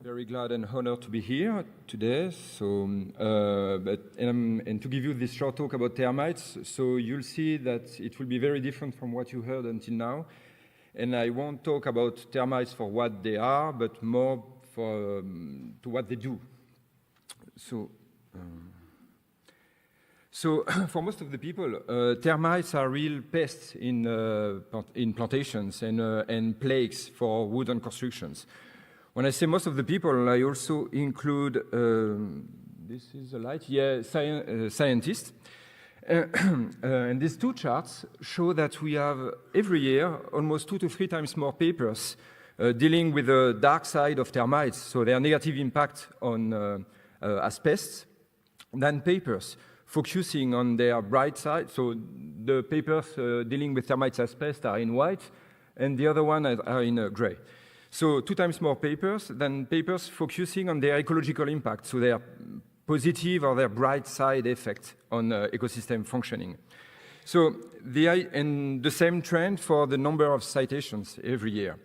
very glad and honored to be here today. So, and to give you this short talk about termites. So you'll see that it will be very different from what you heard until now. And I won't talk about termites for what they are, but more for to what they do. So for most of the people, termites are real pests in plantations and plagues for wooden constructions. When I say most of the people, I also include, this is a light, yeah, scientists. And these two charts show that we have every year almost 2 to 3 times more papers dealing with the dark side of termites, so their negative impact on as pests, than papers focusing on their bright side. So the papers dealing with termites as pests are in white, and the other one are in gray. So 2 times more papers than papers focusing on their ecological impact, so their positive or their bright side effect on ecosystem functioning. So and the same trend for the number of citations every year.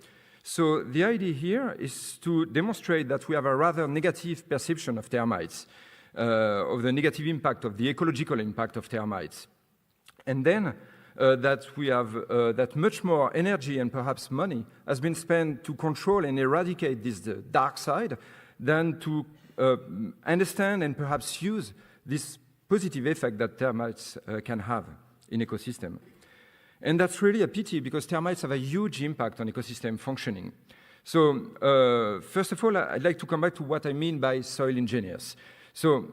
So the idea here is to demonstrate that we have a rather negative perception of termites, of the negative impact, of the ecological impact of termites. And then that we have that much more energy and perhaps money has been spent to control and eradicate this dark side than to understand and perhaps use this positive effect that termites can have in ecosystem. And that's really a pity because termites have a huge impact on ecosystem functioning. So first of all, I'd like to come back to what I mean by soil engineers. So,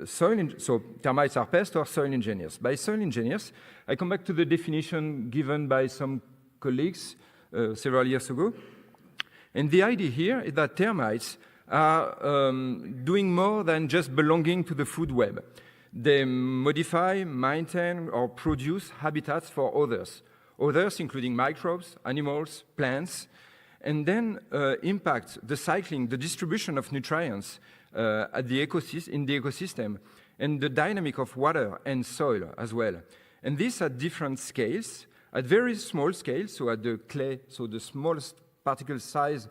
so termites are pests or soil engineers. By soil engineers, I come back to the definition given by some colleagues several years ago. And the idea here is that termites are doing more than just belonging to the food web. They modify, maintain, or produce habitats for others. Others including microbes, animals, plants, and then impact the cycling, the distribution of nutrients in the ecosystem, and the dynamic of water and soil as well. And this at different scales, at very small scales, so at the clay, so the smallest particle size,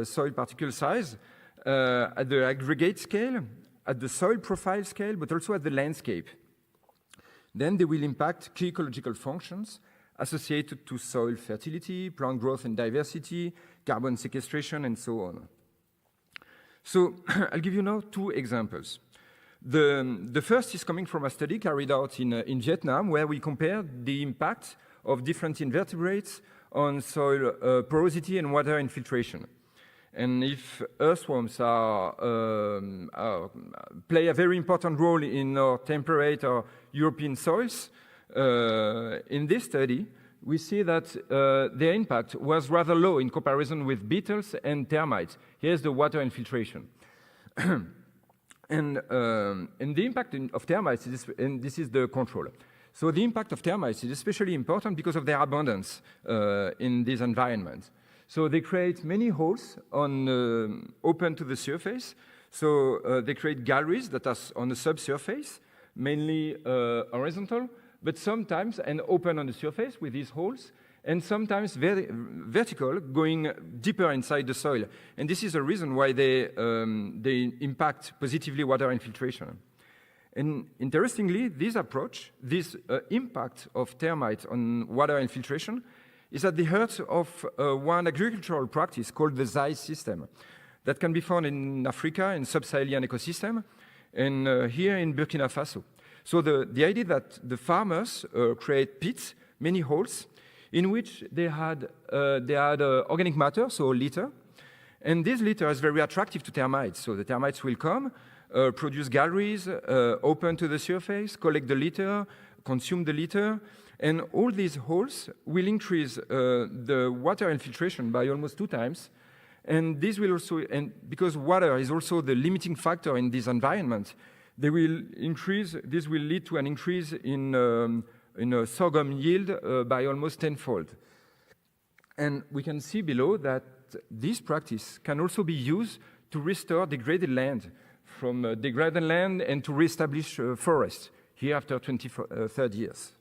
soil particle size, at the aggregate scale, at the soil profile scale, but also at the landscape. Then they will impact key ecological functions associated to soil fertility, plant growth and diversity, carbon sequestration, and so on. So I'll give you now 2 examples. The first is coming from a study carried out in Vietnam, where we compared the impact of different invertebrates on soil porosity and water infiltration. And if earthworms play a very important role in our temperate or European soils, in this study, we see that their impact was rather low in comparison with beetles and termites. Here's the water infiltration. and the impact of termites, and this is the control. So the impact of termites is especially important because of their abundance in this environment. So they create many holes open to the surface. So they create galleries that are on the subsurface, mainly horizontal, but sometimes and open on the surface with these holes, and sometimes very vertical, going deeper inside the soil. And this is the reason why they impact positively water infiltration. And interestingly, this approach, this impact of termites on water infiltration, is at the heart of one agricultural practice called the ZAI system that can be found in Africa, in sub-Saharan ecosystem, and here in Burkina Faso. So the idea that the farmers create pits, many holes, in which they had organic matter, so litter, and this litter is very attractive to termites. So the termites will come, produce galleries, open to the surface, collect the litter, consume the litter, and all these holes will increase the water infiltration by almost 2 times. And this will also, and because water is also the limiting factor in this environment, this will lead to an increase in sorghum yield by almost 10-fold. And we can see below that this practice can also be used to restore degraded land from degraded land and to reestablish forests here after 30 years.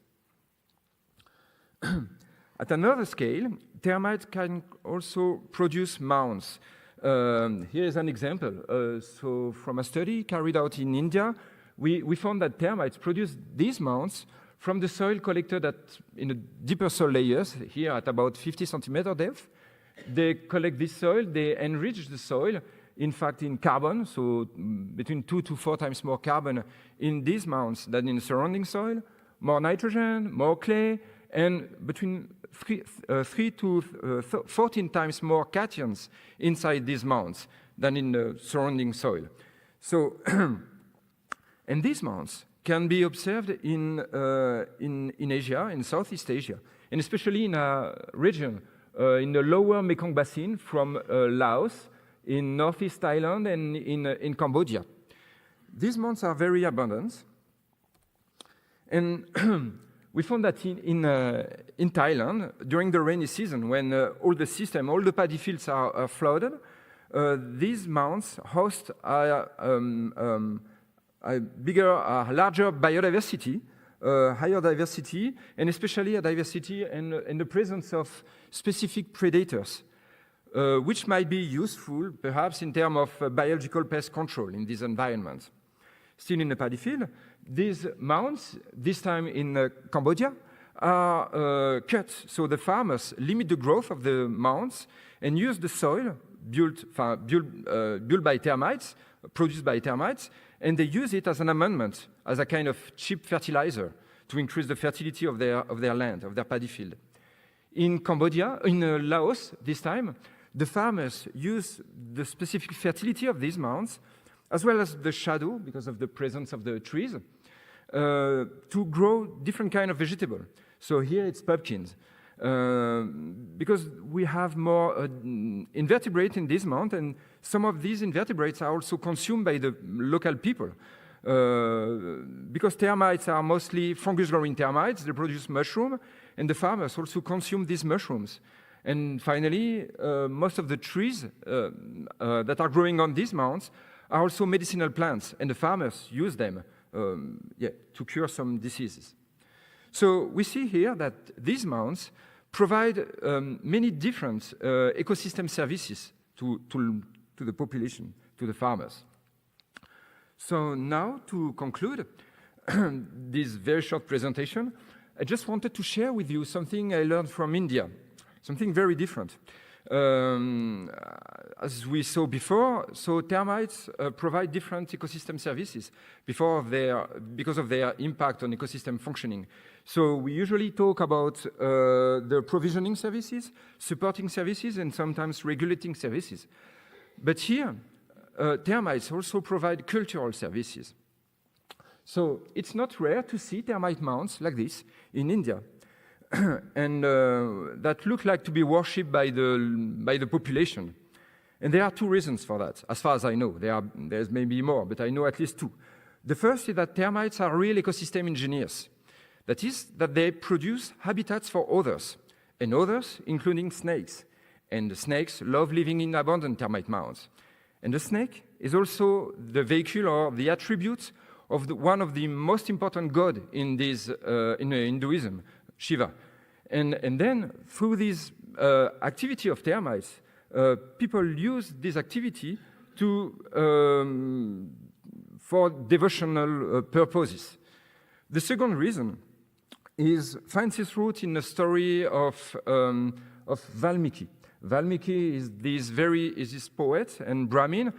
At another scale, termites can also produce mounds. Here is an example. So from a study carried out in India, we found that termites produce these mounds from the soil collected in the deeper soil layers, here at about 50 centimeter depth. They collect this soil, they enrich the soil, in fact, in carbon, so between 2 to 4 times more carbon in these mounds than in the surrounding soil, more nitrogen, more clay, and between 3 to 14 times more cations inside these mounds than in the surrounding soil. So, and these mounds can be observed in Asia, in Southeast Asia, and especially in a region in the lower Mekong Basin from Laos, in northeast Thailand, and in Cambodia. These mounds are very abundant. And we found that in Thailand, during the rainy season, when all the paddy fields are flooded, these mounds host a larger biodiversity, higher diversity, and especially a diversity and the presence of specific predators, which might be useful, perhaps, in terms of biological pest control in this environment. Still in the paddy field, these mounds, this time in Cambodia, are cut. So the farmers limit the growth of the mounds and use the soil built by termites, produced by termites, and they use it as an amendment, as a kind of cheap fertilizer to increase the fertility of their land, of their paddy field. In Cambodia, in Laos, this time, the farmers use the specific fertility of these mounds, as well as the shadow, because of the presence of the trees, to grow different kind of vegetable. So here it's pumpkins. Because we have more invertebrates in this mound, and some of these invertebrates are also consumed by the local people. Because termites are mostly fungus-growing termites, they produce mushroom, and the farmers also consume these mushrooms. And finally, most of the trees that are growing on these mounds are also medicinal plants, and the farmers use them to cure some diseases. So we see here that these mounds provide many different ecosystem services to the population, to the farmers. So now, to conclude this very short presentation, I just wanted to share with you something I learned from India, something very different. As we saw before, so termites provide different ecosystem services because of their impact on ecosystem functioning. So we usually talk about the provisioning services, supporting services, and sometimes regulating services. But here, termites also provide cultural services. So it's not rare to see termite mounds like this in India. And that look like to be worshipped by the population. And there are two reasons for that, as far as I know. There's maybe more, but I know at least two. The first is that termites are real ecosystem engineers. That is, that they produce habitats for others, and others, including snakes. And the snakes love living in abundant termite mounds. And the snake is also the vehicle or the attribute of one of the most important gods in Hinduism, Shiva. And then, through this activity of termites, people use this activity for devotional purposes. The second reason finds its root in the story of Valmiki. Valmiki is this poet and Brahmin,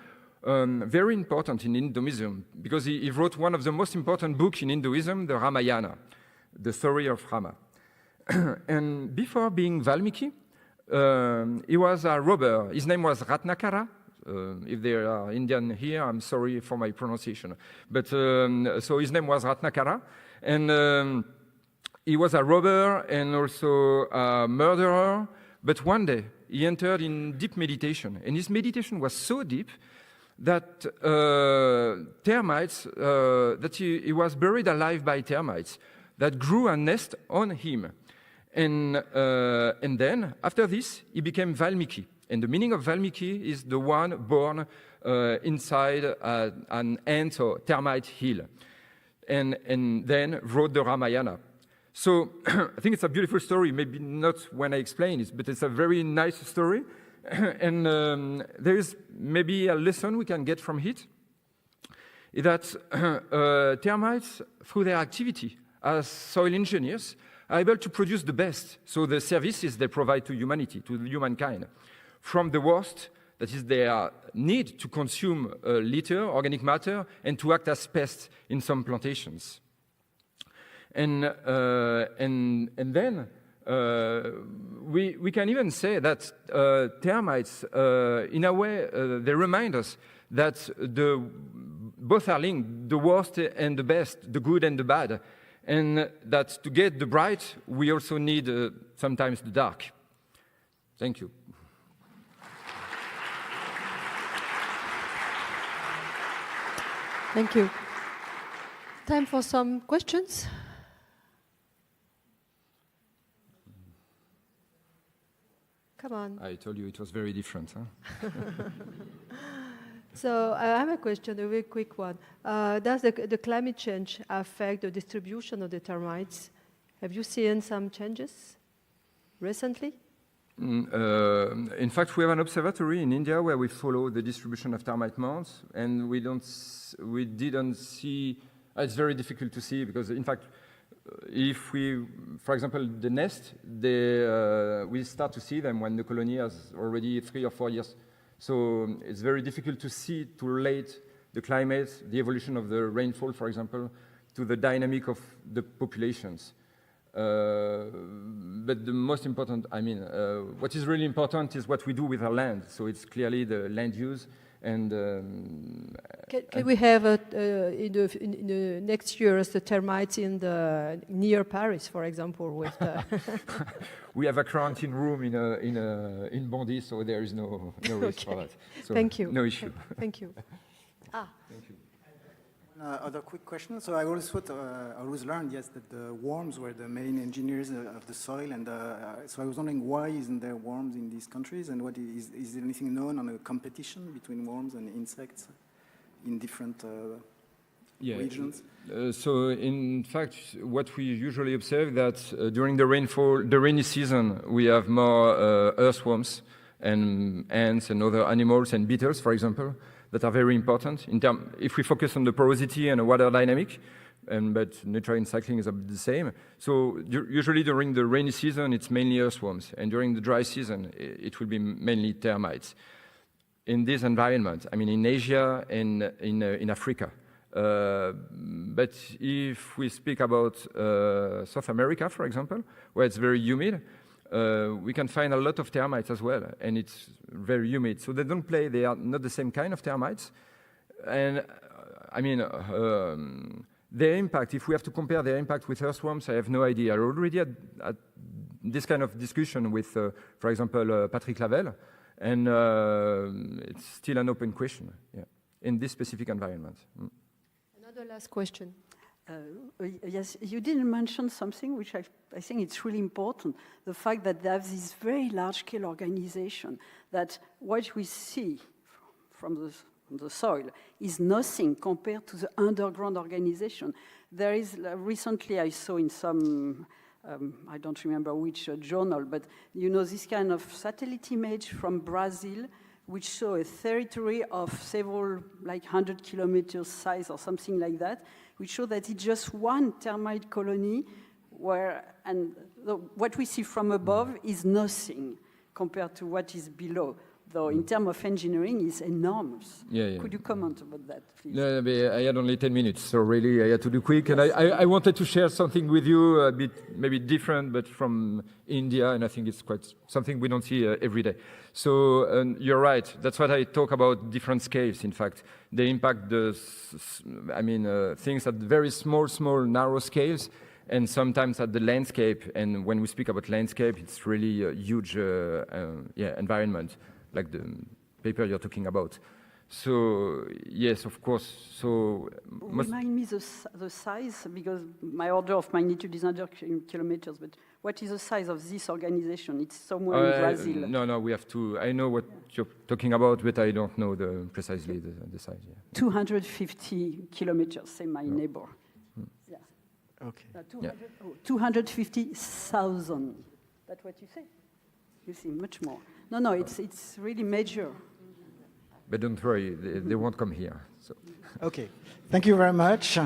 very important in Hinduism, because he wrote one of the most important books in Hinduism, the Ramayana, the story of Rama. And before being Valmiki, he was a robber. His name was Ratnakara. If there are Indian here, I'm sorry for my pronunciation. But so his name was Ratnakara, and he was a robber and also a murderer. But one day he entered in deep meditation, and his meditation was so deep that termites, that he was buried alive by termites that grew a nest on him. And then, after this, he became Valmiki. And the meaning of Valmiki is the one born inside an ant or termite hill. And then wrote the Ramayana. So I think it's a beautiful story, maybe not when I explain it, but it's a very nice story. And there is maybe a lesson we can get from it, is that termites, through their activity as soil engineers, are able to produce the best, so the services they provide to humanity, to humankind, from the worst, that is their need to consume litter, organic matter, and to act as pests in some plantations. And then we can even say that termites, in a way, they remind us that both are linked, the worst and the best, the good and the bad, and that to get the bright, we also need sometimes the dark. Thank you. Thank you. Time for some questions. Come on. I told you it was very different. Huh? So I have a question, a very quick one. Does the climate change affect the distribution of the termites? Have you seen some changes recently? In fact, we have an observatory in India where we follow the distribution of termite mounds, and we didn't see. It's very difficult to see because, in fact, if we, for example, the nest, we start to see them when the colony has already 3 or 4 years. So it's very difficult to see, to relate the climate, the evolution of the rainfall, for example, to the dynamic of the populations. But the most important, what is really important is what we do with our land. So it's clearly the land use. And can we have in the next years the termites near Paris, for example, with the we have a quarantine room in Bondy, so there is no risk for that. So thank you. No issue. Thank you. Thank you. Other quick question. So I always thought, I always learned, yes, that the worms were the main engineers of the soil, and so I was wondering why isn't there worms in these countries, and what is there anything known on a competition between worms and insects in different regions? So in fact, what we usually observe that during the rainy season, we have more earthworms and ants and other animals and beetles, for example, that are very important if we focus on the porosity and the water dynamic, but nutrient cycling is the same. So usually during the rainy season, it's mainly earthworms, and during the dry season, it will be mainly termites. In this environment, in Asia and in Africa. But if we speak about South America, for example, where it's very humid, we can find a lot of termites as well, and it's very humid. So they don't play, they are not the same kind of termites. And their impact, if we have to compare their impact with earthworms, I have no idea. I already had this kind of discussion with, for example, Patrick Lavelle, and it's still an open question in this specific environment. Another last question. Yes, you didn't mention something which I think it's really important, the fact that they have this very large-scale organization, that what we see from the soil is nothing compared to the underground organization. There is, recently I saw in some, I don't remember which journal, but this kind of satellite image from Brazil, which show a territory of several, 100 kilometers size or something like that, which show that it's just one termite colony what we see from above is nothing compared to what is below. Though in terms of engineering, it's enormous. Could you comment about that, please? I had only 10 minutes, so really I had to do quick. And I wanted to share something with you, a bit maybe different, but from India, and I think it's quite something we don't see every day. So you're right. That's what I talk about, different scales, in fact. They impact things at very small, narrow scales, and sometimes at the landscape. And when we speak about landscape, it's really a huge environment, like the paper you're talking about. So, yes, of course. So remind me the size, because my order of magnitude is 100 kilometers, but what is the size of this organization? It's somewhere in Brazil. No, we have to. I know what you're talking about, but I don't know precisely the size. 250 kilometers, say my neighbor. Yeah. Okay. 250,000. That's what you say. You see, much more. No, no, it's really major. But don't worry, they won't come here. So. Okay, thank you very much.